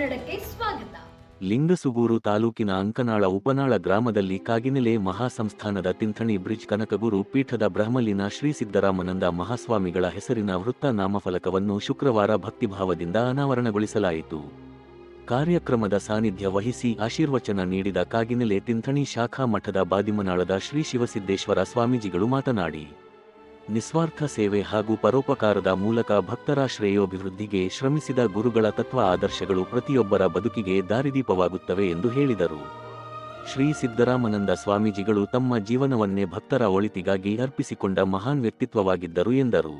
ಕನ್ನಡಕ್ಕೆ ಸ್ವಾಗತ. ಲಿಂಗಸುಗೂರು ತಾಲೂಕಿನ ಅಂಕನಾಳ ಉಪನಾಳ ಗ್ರಾಮದಲ್ಲಿ ಕಾಗಿನೆಲೆ ಮಹಾಸಂಸ್ಥಾನದ ತಿಂಥಣಿ ಬ್ರಿಡ್ಜ್ ಕನಕಗುರು ಪೀಠದ ಬ್ರಹ್ಮಲೀನ ಶ್ರೀ ಸಿದ್ದರಾಮಾನಂದ ಮಹಾಸ್ವಾಮಿಗಳ ಹೆಸರಿನ ವೃತ್ತ ನಾಮಫಲಕವನ್ನು ಶುಕ್ರವಾರ ಭಕ್ತಿಭಾವದಿಂದ ಅನಾವರಣಗೊಳಿಸಲಾಯಿತು. ಕಾರ್ಯಕ್ರಮದ ಸಾನ್ನಿಧ್ಯ ವಹಿಸಿ ಆಶೀರ್ವಚನ ನೀಡಿದ ಕಾಗಿನೆಲೆ ತಿಂಥಣಿ ಶಾಖಾ ಮಠದ ಬಾದಿಮನಾಳದ ಶ್ರೀ ಶಿವಸಿದ್ದೇಶ್ವರ ಸ್ವಾಮೀಜಿಗಳು ಮಾತನಾಡಿ, ನಿಸ್ವಾರ್ಥ ಸೇವೆ ಹಾಗೂ ಪರೋಪಕಾರದ ಮೂಲಕ ಭಕ್ತರ ಶ್ರೇಯೋಭಿವೃದ್ಧಿಗೆ ಶ್ರಮಿಸಿದ ಗುರುಗಳ ತತ್ವ ಆದರ್ಶಗಳು ಪ್ರತಿಯೊಬ್ಬರ ಬದುಕಿಗೆ ದಾರಿದೀಪವಾಗುತ್ತವೆ ಎಂದು ಹೇಳಿದರು. ಶ್ರೀ ಸಿದ್ದರಾಮಾನಂದ ಸ್ವಾಮೀಜಿಗಳು ತಮ್ಮ ಜೀವನವನ್ನೇ ಭಕ್ತರ ಒಳಿತಿಗಾಗಿ ಅರ್ಪಿಸಿಕೊಂಡ ಮಹಾನ್ ವ್ಯಕ್ತಿತ್ವವಾಗಿದ್ದರು ಎಂದರು.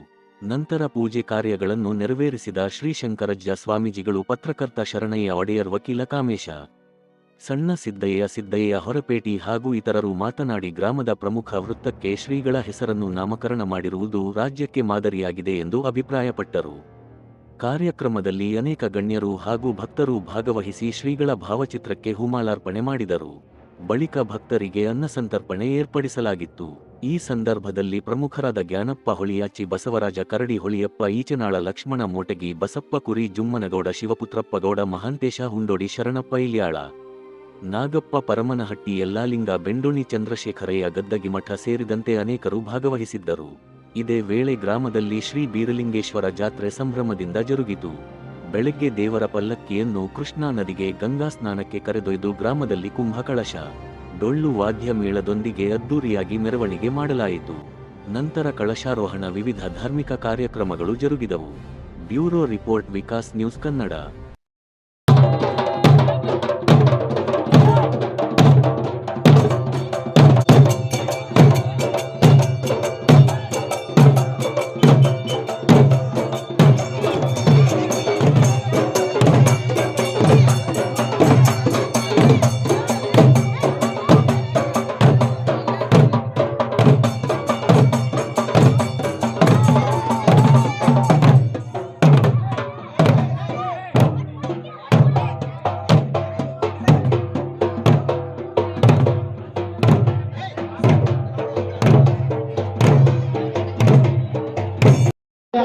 ನಂತರ ಪೂಜೆ ಕಾರ್ಯಗಳನ್ನು ನೆರವೇರಿಸಿದ ಶ್ರೀ ಶಂಕರಜ್ಜ ಸ್ವಾಮೀಜಿಗಳು ಪತ್ರಕರ್ತ ಶರಣಯ್ಯ ಒಡೆಯರ್, ವಕೀಲ ಕಾಮೇಶ ಸಣ್ಣ ಸಿದ್ದಯ್ಯ ಹೊರಪೇಟಿ ಹಾಗೂ ಇತರರು ಮಾತನಾಡಿ, ಗ್ರಾಮದ ಪ್ರಮುಖ ವೃತ್ತಕ್ಕೆ ಶ್ರೀಗಳ ಹೆಸರನ್ನು ನಾಮಕರಣ ಮಾಡಿರುವುದು ರಾಜ್ಯಕ್ಕೆ ಮಾದರಿಯಾಗಿದೆ ಎಂದು ಅಭಿಪ್ರಾಯಪಟ್ಟರು. ಕಾರ್ಯಕ್ರಮದಲ್ಲಿ ಅನೇಕ ಗಣ್ಯರು ಹಾಗೂ ಭಕ್ತರು ಭಾಗವಹಿಸಿ ಶ್ರೀಗಳ ಭಾವಚಿತ್ರಕ್ಕೆ ಹೂಮಾಲಾರ್ಪಣೆ ಮಾಡಿದರು. ಬಳಿಕ ಭಕ್ತರಿಗೆ ಅನ್ನಸಂತರ್ಪಣೆ ಏರ್ಪಡಿಸಲಾಗಿತ್ತು. ಈ ಸಂದರ್ಭದಲ್ಲಿ ಪ್ರಮುಖರಾದ ಜ್ಞಾನಪ್ಪ ಹೊಳಿಯಾಚಿ, ಬಸವರಾಜ ಕರಡಿ, ಹೊಳಿಯಪ್ಪ ಈಚನಾಳ, ಲಕ್ಷ್ಮಣ ಮೋಟಗಿ, ಬಸಪ್ಪ ಕುರಿ, ಜುಮ್ಮನಗೌಡ, ಶಿವಪುತ್ರಪ್ಪಗೌಡ, ಮಹಾಂತೇಶ ಹುಂಡೋಡಿ, ಶರಣಪ್ಪ ಇಲ್ಯಾಳ, ನಾಗಪ್ಪ ಪರಮನಹಟ್ಟಿ, ಯಲ್ಲಾಲಿಂಗ, ಬೆಂಡೋಣಿ, ಚಂದ್ರಶೇಖರಯ್ಯ, ಗದ್ದಗಿಮಠ ಸೇರಿದಂತೆ ಅನೇಕರು ಭಾಗವಹಿಸಿದ್ದರು. ಇದೇ ವೇಳೆ ಗ್ರಾಮದಲ್ಲಿ ಶ್ರೀ ಬೀರಲಿಂಗೇಶ್ವರ ಜಾತ್ರೆ ಸಂಭ್ರಮದಿಂದ ಜರುಗಿತು. ಬೆಳಗ್ಗೆ ದೇವರ ಪಲ್ಲಕ್ಕಿಯನ್ನು ಕೃಷ್ಣಾ ನದಿಗೆ ಗಂಗಾ ಸ್ನಾನಕ್ಕೆ ಕರೆದೊಯ್ದು ಗ್ರಾಮದಲ್ಲಿ ಕುಂಭಕಳಶ, ಡೊಳ್ಳು ವಾದ್ಯ ಮೇಳದೊಂದಿಗೆ ಅದ್ದೂರಿಯಾಗಿ ಮೆರವಣಿಗೆ ಮಾಡಲಾಯಿತು. ನಂತರ ಕಳಶಾರೋಹಣ, ವಿವಿಧ ಧಾರ್ಮಿಕ ಕಾರ್ಯಕ್ರಮಗಳು ಜರುಗಿದವು. Bureau report, Vikas news Kannada.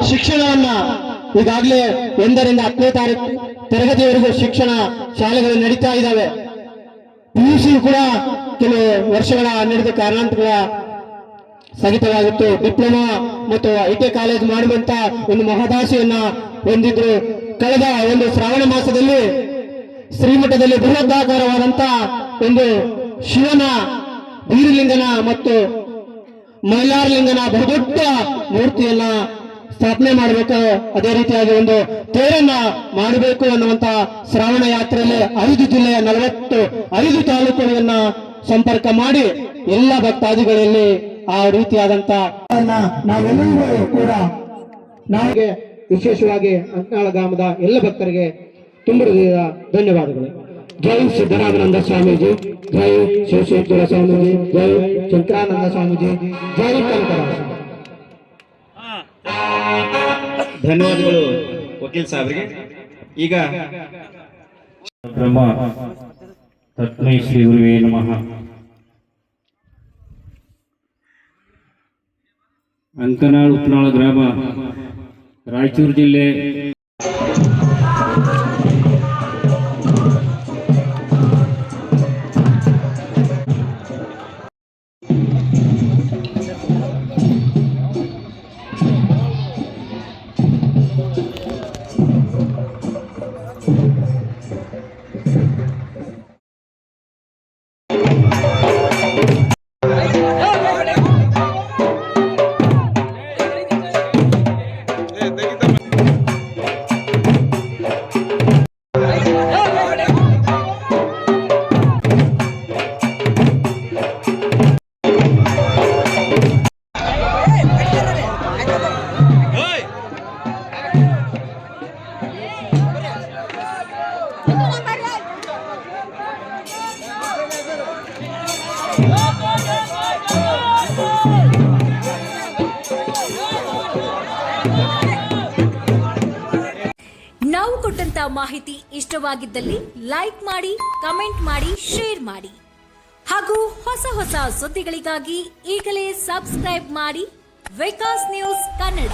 ಶಿಕ್ಷಣವನ್ನ ಈಗಾಗಲೇ 1 ರಿಂದ 10ನೇ ತರಗತಿವರೆಗೂ ಶಿಕ್ಷಣ ಶಾಲೆಗಳು ನಡೀತಾ ಇದ್ದಾವೆ. PUC ಕೂಡ ಕೆಲವು ವರ್ಷಗಳ ನಡೆದ ಕಾರಣಾಂತರಗಳ ಸ್ಥಗಿತವಾಗಿತ್ತು. ಡಿಪ್ಲೊಮಾ ಮತ್ತು IT ಕಾಲೇಜ್ ಮಾಡುವಂತ ಒಂದು ಮಹದಾಸೆಯನ್ನ ಹೊಂದಿದ್ರು. ಕಳೆದ ಒಂದು ಶ್ರಾವಣ ಮಾಸದಲ್ಲಿ ಶ್ರೀಮಠದಲ್ಲಿ ಬೃಹದಾಕಾರವಾದಂತ ಒಂದು ಶಿವನ, ಬೀರಲಿಂಗನ ಮತ್ತು ಮೈಲಾರಲಿಂಗನ ಬಹುದೊಡ್ಡ ಮೂರ್ತಿಯನ್ನ ಸ್ಥಾಪನೆ ಮಾಡಬೇಕು. ಅದೇ ರೀತಿಯಾಗಿ ಒಂದು ತೇರನ್ನ ಮಾಡಬೇಕು ಅನ್ನುವಂತ ಶ್ರಾವಣ ಯಾತ್ರೆಯಲ್ಲಿ 5 ಜಿಲ್ಲೆಯ 45 ತಾಲೂಕುಗಳನ್ನ ಸಂಪರ್ಕ ಮಾಡಿ ಎಲ್ಲ ಭಕ್ತಾದಿಗಳಲ್ಲಿ ಆ ರೀತಿಯಾದಂತ ನಾವೆಲ್ಲರೂ ಕೂಡ ನಮಗೆ ವಿಶೇಷವಾಗಿ ಅಂಕನಾಳ ಗ್ರಾಮದ ಎಲ್ಲ ಭಕ್ತರಿಗೆ ತುಂಬ ಧನ್ಯವಾದಗಳು. ಜೈ ಸಿದ್ದರಾಮಾನಂದ ಸ್ವಾಮೀಜಿ, ಜೈ ಶಿವಶೇಶ್ವರ ಸ್ವಾಮೀಜಿ, ಜೈ ಶಂಕರಾನಂದ ಸ್ವಾಮೀಜಿ, ಜೈ ಕನಕದಾಸ. ಧನ್ಯವಾದಗಳು ವಕೀಲ್ ಸಾಹೇಬ್ರಿಗೆ. ಈಗ ಬ್ರಹ್ಮ ತಸ್ಮೈ ಶ್ರೀ ಗುರುವೇ ನಮಃ. ಅಂಕನಾಳ್ ಉಪನಾಳ ಗ್ರಾಮ, ರಾಯಚೂರು ಜಿಲ್ಲೆ. ನಾವು ಕೊಟ್ಟಂತ ಮಾಹಿತಿ ಇಷ್ಟವಾಗಿದ್ದಲ್ಲಿ ಲೈಕ್ ಮಾಡಿ, ಕಮೆಂಟ್ ಮಾಡಿ, ಶೇರ್ ಮಾಡಿ ಹಾಗೂ ಹೊಸ ಸುದ್ದಿಗಳಿಗಾಗಿ ಈಗಲೇ ಸಬ್ಸ್ಕ್ರೈಬ್ ಮಾಡಿ ವಿಕಾಸ್ ನ್ಯೂಸ್ ಕನ್ನಡ.